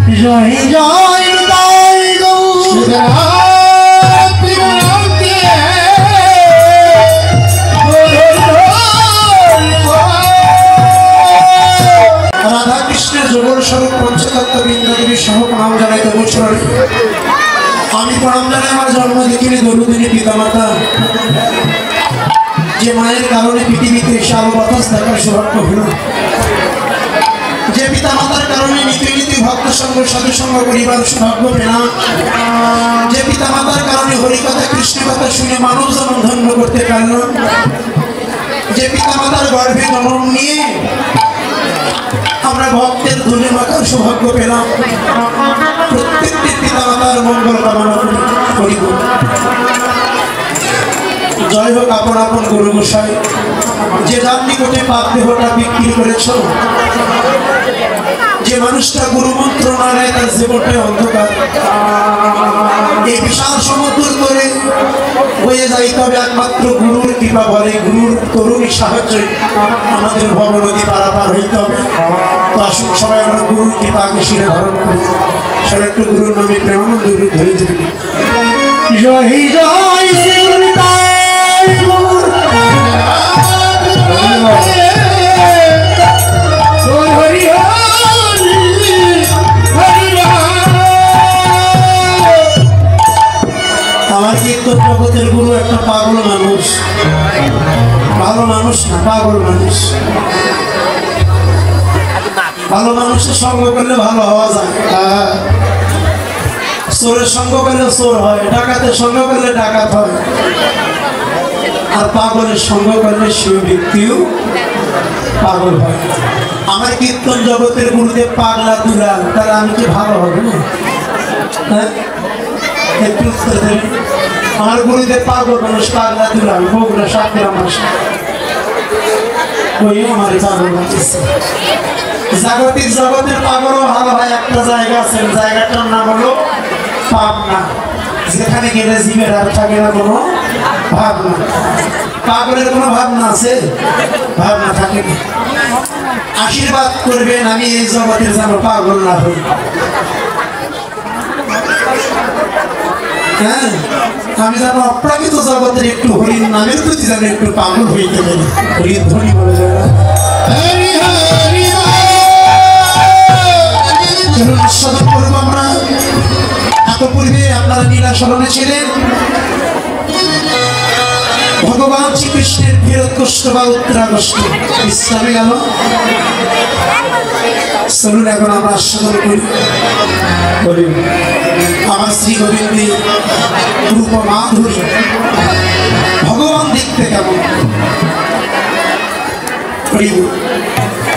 জয় জয় জয় রাধা কৃষ্ণের যুগল স্বরূপ পঞ্চতত্ত্ব বৃন্দাদেবী সহ প্রণাম জানাই তবু চরণে। আমি প্রণাম জানাই আমার জন্ম দেখিনি দরুদিনী পিতামাতা, যে মায়ের কারণে পৃথিবীতে এসে আলো বাতাস দেখার সৌভাগ্য হল, যে পিতামাতার কারণে নীতি নীতি ভক্ত সঙ্গ সাধু সঙ্গ করিবার সৌভাগ্য পেলাম, যে পিতামাতার কারণে হরিকথা কৃষ্ণ কথা শুনে মানব জন্ম ধন্য করতে পারলাম, যে পিতামাতার গর্ভে জন্ম নিয়ে আমরা ভক্তের ধুলি মাখার সৌভাগ্য পেলাম। প্রত্যেকটি পিতামাতার মঙ্গল কামনা করি। জয় হোক আপন আপন গুরু গোসাই, যে যার নিকটে পাপ দেহটা বিক্রি করেছ, যে মানুষটা গুরু মন্ত্র না নেয় তার জীবনটাই অন্ধকার। এই বিশাল সমুদ্র করে হয়ে যাইতে হবে একমাত্র গুরুর কৃপা বলে, গুরুর তরুণী সাহায্যে আমাদের ভবনদী পারাপার হইতে হবে। তো আসুন সবাই আমরা গুরুর কৃপা আগে শিরে ধারণ করি। সবাই একটু গুরুর নামে প্রেমানন্দ ধরে দেবেন। জয় জয় শ্রী আমার কীর্তন জগতের গুরু একটা পাগল মানুষ, ভালো মানুষ না, পাগল মানুষ। ভালো মানুষের সঙ্গ করলে ভালো হওয়া যায়, চোরের সঙ্গ করলে চোর হয়, ডাকাতের সঙ্গ করলে ডাকাত হয়, আর পাগলের সঙ্গ করলে সে ব্যক্তিও পাগল হয়। আমার কীর্তন জগতের গুরুদেব পাগলা দুলাল, তারা আমি কি ভালো হবে না? হ্যাঁ, একটু উত্তর দেবেন। আমার গুরুদেব পাগল মানুষ, পাগলা দুলাল, বগুড়া সাতগ্রাম মানুষ, ওই আমার পাগল মানুষ। জাগতিক জগতের পাগলও ভালো হয়। একটা জায়গা আছে, জায়গাটার নাম হলো পাবনা, যেখানে গেলে জীবের আর থাকে না কোনো ভাবনা। পাগলের কোনো ভাবনা আছে? ভাবনা থাকে না। আশীর্বাদ করবেন আমি এই জগতের যেন পাগল না হই। হ্যাঁ, আমি যেন অপ্রাকৃত জগতের একটু হরিণ নামের প্রতি যেন একটু পাগল হইতে পারি। হরিণ ধ্বনি বলে যায় না। চলুন আস্বাদন করবো আমরা। এত পূর্বে আপনারা নীলা স্মরণে ছিলেন ভগবান শ্রীকৃষ্ণের ফেরত কষ্ট বা উত্তরাগষ্ট ইসলামে গেল। চলুন এখন আমরা আস্বাদন করি আমার শ্রী গোবিন্দের রূপ মাধুরী। ভগবান দেখতে কেমন,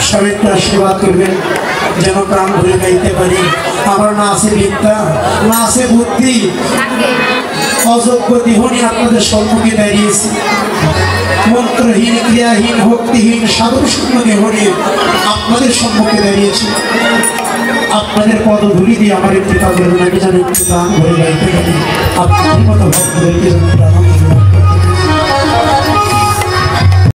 সবাই একটু আশীর্বাদ করবেন যেন প্রাণ ভরে গাইতে পারি। আমার না আছে বিদ্যা, না আছে বুদ্ধি, অযোগ্য দেহ নিয়ে আপনাদের সম্মুখে দাঁড়িয়েছি। মন্ত্রহীন, ক্রিয়াহীন, ভক্তিহীন, সাধন শূন্য দেহ নিয়ে আপনাদের সম্মুখে দাঁড়িয়েছি। আপনাদের পদধূলি দিয়ে আমার একটি কাজ করবেন, আমি যেন একটু প্রাণ ভরে গাইতে পারি। আপনাদের মতো ভক্তদেরকে যেন প্রাণ